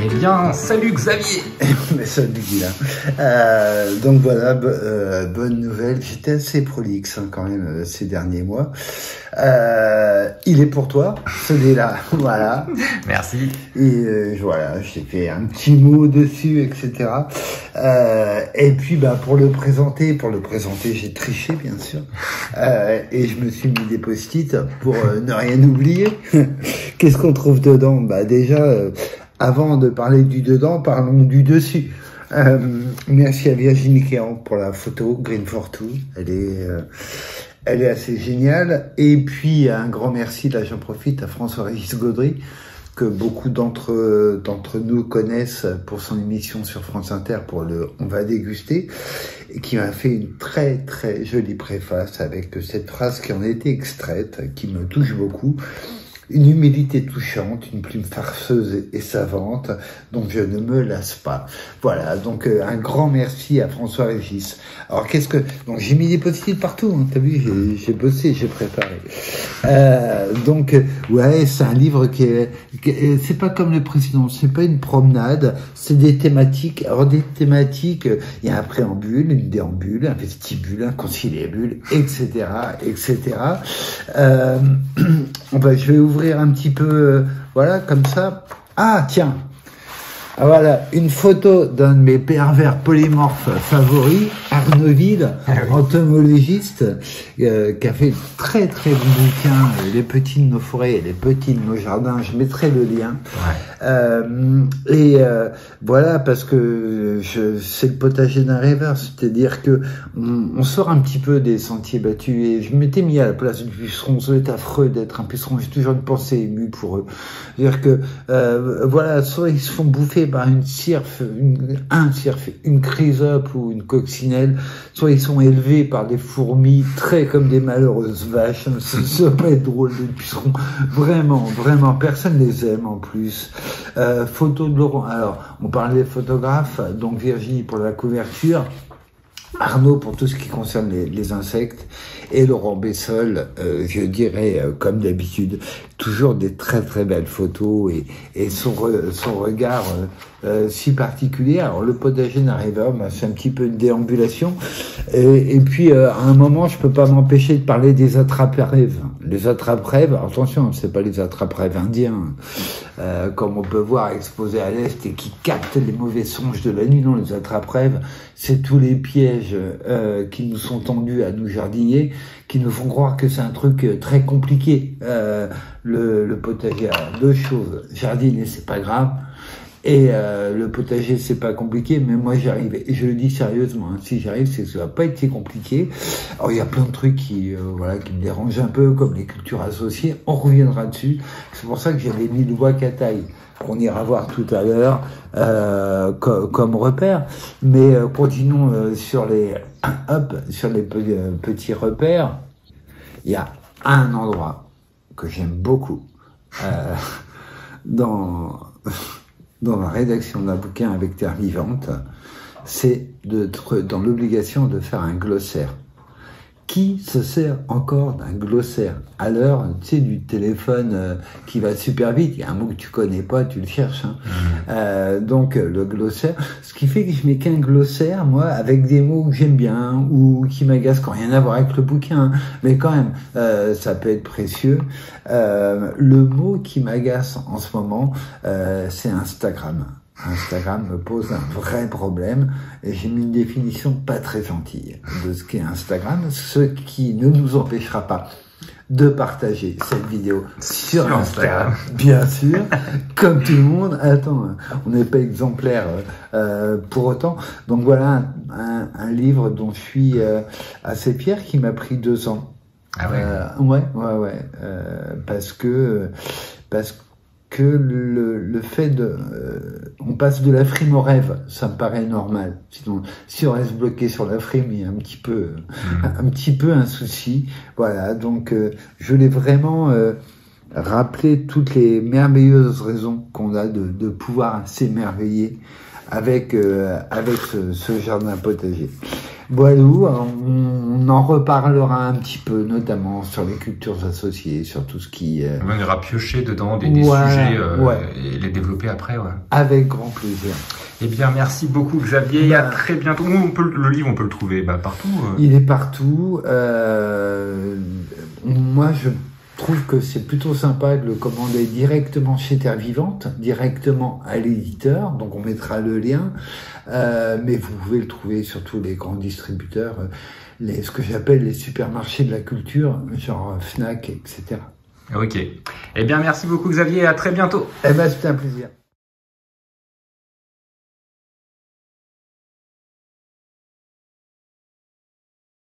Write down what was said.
Eh bien, salut Xavier. Mais salut Guilain. Donc voilà, bonne nouvelle. J'étais assez prolixe quand même ces derniers mois. Il est pour toi, celui-là. Voilà. Merci. Et voilà, j'ai fait un petit mot dessus, etc. Et puis pour le présenter, j'ai triché bien sûr. Et je me suis mis des post-it pour ne rien oublier. Qu'est-ce qu'on trouve dedans? Déjà, avant de parler du dedans, parlons du dessus. Merci à Virginie Kéan pour la photo Green for Two. Elle est assez géniale. Et puis un grand merci, là j'en profite, à François-Régis Gaudry, que beaucoup d'entre nous connaissent pour son émission sur France Inter pour le On va déguster, et qui m'a fait une très très jolie préface avec cette phrase qui en était extraite, qui me touche beaucoup. Une humilité touchante, une plume farceuse et savante, dont je ne me lasse pas. Voilà, donc un grand merci à François Régis. Alors donc j'ai mis des post-it partout, hein, t'as vu, j'ai bossé, j'ai préparé. Ouais, c'est un livre c'est pas comme le précédent, c'est pas une promenade, c'est des thématiques. Alors des thématiques, il y a un préambule, une déambule, un vestibule, un conciliabule, etc., etc. Je vais ouvrir un petit peu, voilà, comme ça. Ah, tiens. Ah, voilà, une photo d'un de mes pervers polymorphes favoris, Arnaud Ville, entomologiste, qui a fait très très bon bouquin, Les petits de nos forêts et les petits de nos jardins. Je mettrai le lien. Ouais. Voilà, parce que c'est le potager d'un rêveur, c'est-à-dire que on sort un petit peu des sentiers battus, et je m'étais mis à la place du puceron. Ça doit être affreux d'être un puceron, j'ai toujours une pensée émue pour eux. C'est-à-dire que voilà, soit ils se font bouffer par une cirfe, une chrysope ou une coccinelle, soit ils sont élevés par des fourmis très comme des malheureuses vaches. Ça va pas être drôle des pucerons, vraiment, personne les aime en plus. Photo de Laurent. Alors, on parlait des photographes, donc Virginie pour la couverture, Arnaud pour tout ce qui concerne les insectes, et Laurent Bessol, je dirais, comme d'habitude, toujours des très très belles photos, et son regard si particulier. Alors le potager d'un rêveur, c'est un petit peu une déambulation, et puis à un moment je peux pas m'empêcher de parler des attrape-rêves. Les attrape-rêves, attention, c'est pas les attrape-rêves indiens, comme on peut voir exposés à l'est et qui captent les mauvais songes de la nuit. Non, les attrape-rêves, c'est tous les pièges qui nous sont tendus à nous jardiniers, qui nous font croire que c'est un truc très compliqué. Le potager a deux choses: jardiner c'est pas grave, et le potager c'est pas compliqué, mais moi j'y arrive, et je le dis sérieusement, hein, si j'arrive, c'est que ça va pas être si compliqué. Alors il y a plein de trucs qui me dérangent un peu, comme les cultures associées, on reviendra dessus. C'est pour ça que j'avais mis le Wakataï, qu'on ira voir tout à l'heure, comme repère. Mais continuons sur les petits repères. Il y a un endroit que j'aime beaucoup dans la rédaction d'un bouquin avec Terre Vivante, c'est d'être dans l'obligation de faire un glossaire. Qui se sert encore d'un glossaire à l'heure, tu sais, du téléphone qui va super vite? Il y a un mot que tu connais pas, tu le cherches, hein. Donc le glossaire, ce qui fait que je mets qu'un glossaire, moi, avec des mots que j'aime bien ou qui m'agacent, qui n'ont rien à voir avec le bouquin, hein. Mais quand même, ça peut être précieux. Le mot qui m'agace en ce moment, c'est Instagram. Instagram me pose un vrai problème, et j'ai mis une définition pas très gentille de ce qu'est Instagram, ce qui ne nous empêchera pas de partager cette vidéo sur Instagram, bien sûr, comme tout le monde. Attends, on n'est pas exemplaire pour autant. Donc voilà un livre dont je suis assez fier, qui m'a pris 2 ans. Ah ouais. Ouais. Parce que le fait on passe de la frime au rêve, ça me paraît normal. Sinon, si on reste bloqué sur la frime, il y a un petit peu un souci. Voilà, donc je voulais vraiment rappeler toutes les merveilleuses raisons qu'on a de pouvoir s'émerveiller avec ce jardin potager. Voilà, on en reparlera un petit peu, notamment sur les cultures associées, sur tout ce qui... On ira piocher dedans des Voilà, sujets ouais. et les développer après. Ouais. Avec grand plaisir. Eh bien, merci beaucoup Xavier, et à très bientôt. Le livre, on peut le trouver partout. Il est partout. Moi, je trouve que c'est plutôt sympa de le commander directement chez Terre Vivante, directement à l'éditeur, donc on mettra le lien, mais vous pouvez le trouver sur tous les grands distributeurs, ce que j'appelle les supermarchés de la culture, genre Fnac, etc. Ok. Eh bien, merci beaucoup Xavier, et à très bientôt. Eh ben, c'était un plaisir.